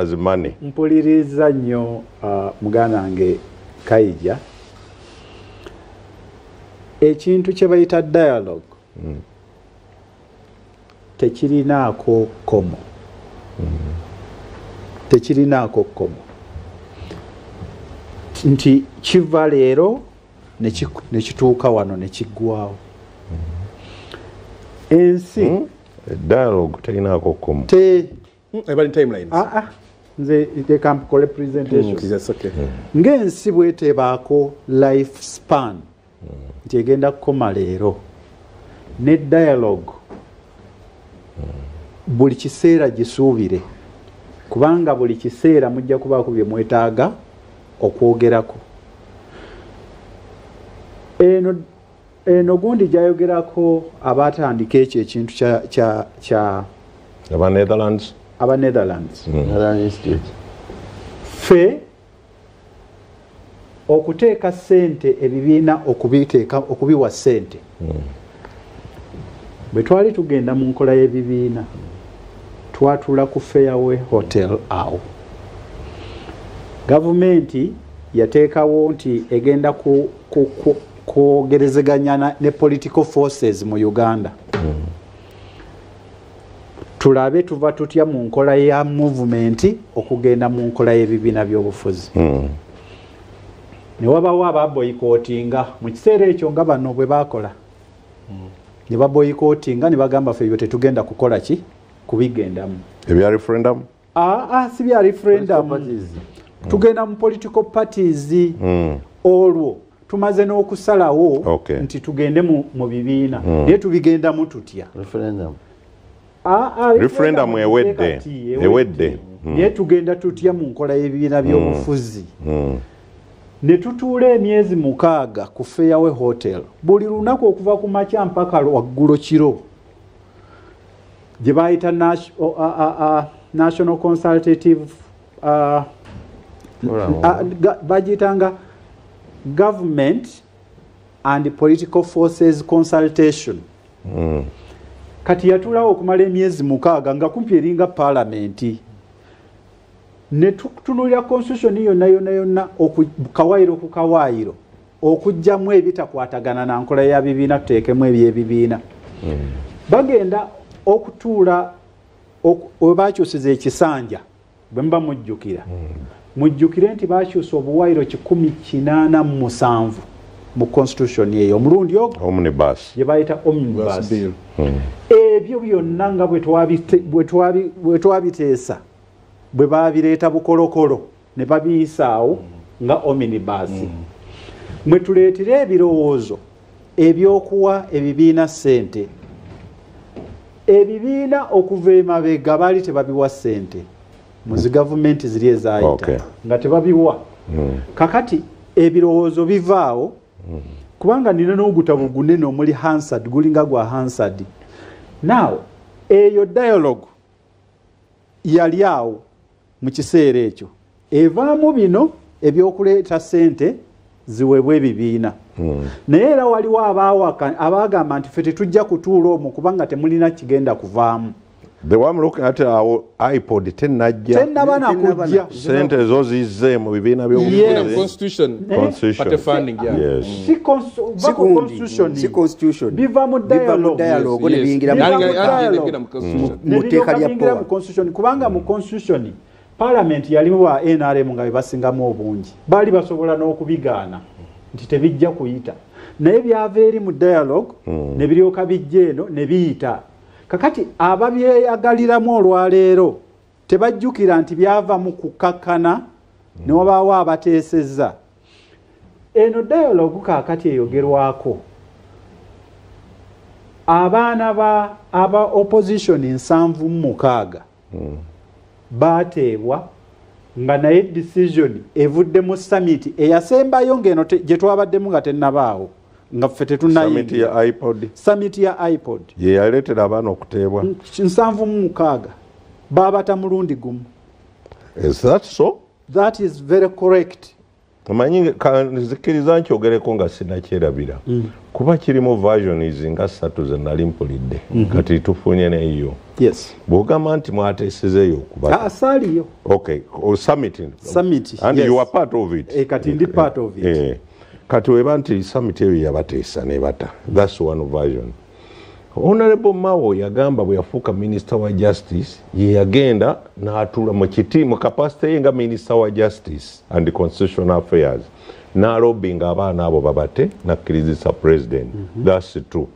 as money. Mpuliriza nnyo muganda wange Kaija ekintu kye bayita dialogue tekirinaako komo tekirinaako komo nti kiva leero ne kituuka wano ne kiggwawo ensi dialogue terinaako komo nze iteka mpukole presentation ng'ensi bwetebaako life span nti egenda kukoma leero ne dialogue buli kiseera gisuubire kubanga buli kiseera mujja kubaako bye mwetaaga okwogerako. Eno gundi gyayogerako abatandika ekyo ekintu kya aba Netherlands fe okuteeka ssente ebibiina okubiwa ssente bwe twali tugenda mu nkola y'ebibiina twatula ku Fairway Hotel awo gavumenti yateekawo nti egenda kwogerezeganya ne political forces mu Uganda tulabe tuva tutya mu nkola ya movement okugenda mu nkola y'ebibiina by'obufuzi ne wabawo ababoyikotinga mu kiseera ekyo nga bano bwe bakola ne baboyikotinga ne bagamba ffe tetugenda kukola ki kubigendamu ebya referendum si bya referendum tugenda mu political parties olwo tumaze n'okusalawo nti tugende mu bibiina naye tubigendamu tutya referendum ewedde naye tugenda tutya mu nkola y'ebibiina by'obufuzi ne tutuula emyezi 6 ku Fairway Hotel buli lunaku okuva ku makya mpaka waggulo kiro gye bayita National Consultative bagitanga Government and Political Forces Consultation kati yatulawo okumala emyezi 6 nga kumpi eringa parliamenti ne tutunulira constitution yonna okukawayiro ku kawayiro okujjamu ebitakwatagana na nkola ya bibiina tuteekemu ebyebibiina bagenda okutuula bakyusiza ekisanja bwe mba mujjukire nti bakyusa obuwayiro 187 mu constitution eyo omulundi ogwo omnibus gye bayita omnibus ebyo byonna nga bwe twabiteesa bwe babireeta bukolokolo ne babiyisaawo nga omnibus mwe tuleetera ebirowoozo ebyokuwa ebibiina ssente ebibiina okuva emabega baali tebabiwa ssente muzi gavumenti ziri ezaayita nga tebabiwa kakati ebirowoozo bivaawo kubanga nina n'ogutabo gunene omuli Hansard gulinga gwa Hansard now eyo dialogue yali awo mu kiseera ekyo evaamu bino ebyokuleeta ssente ziweebwa ebibiina naye era waliwo abaagamba nti ffe tetujja kutuula omwo kubanga temulina kigenda kuvaamu. The one looking at our iPod tennaba nakujja sente ezo zizze mu bibiina constitution si constitution biva mu dialogue ne biyingira mu constitution kubanga mu constitution parliament yalimu wa NRM nga bebasingamu obungi baali basobola n'okubigaana nti tebijja kuyita naye byava eri mu dialogue ne biryoka bijja eno ne biyita kakati ababyeyagaliramu olwaleero tebajjukira nti byava mu kukakkana ne wabaawo abateesezza eno dialogue kaakati eyogerwako abaana aba opposition 76 baateebwa nga naye decision evudde mu summit eyasembayo ng'eno gye twabaddemu nga tennabaawo nga ffe tetunnayingira summit ya iPod ye yaleetera abaana okuteebwa 76 baabata mulundi gumu. Is that so? That is very correct. Amanyi nzikiriza nkyogereko nga sinakyerabira kuba kirimu version nga 3 ze nali mpulidde kati tufunye neyo Yes. Bwogamba nti mwateesezeeyo okuba. Asaaliyo. Okay, summit. Summit. And yes. you are part of it. Kati ndi part of it. Kati weba nti summit eyo yabateesa ne bata. That's one version. Honorable Mao yagamba bwe yafuuka Minister wa Justice ye yagenda n'atuula mu kiti mu capacity nga Minister wa Justice and Constitutional Affairs n'alobinga abaana abo babate n'akkirizisa President. That's true.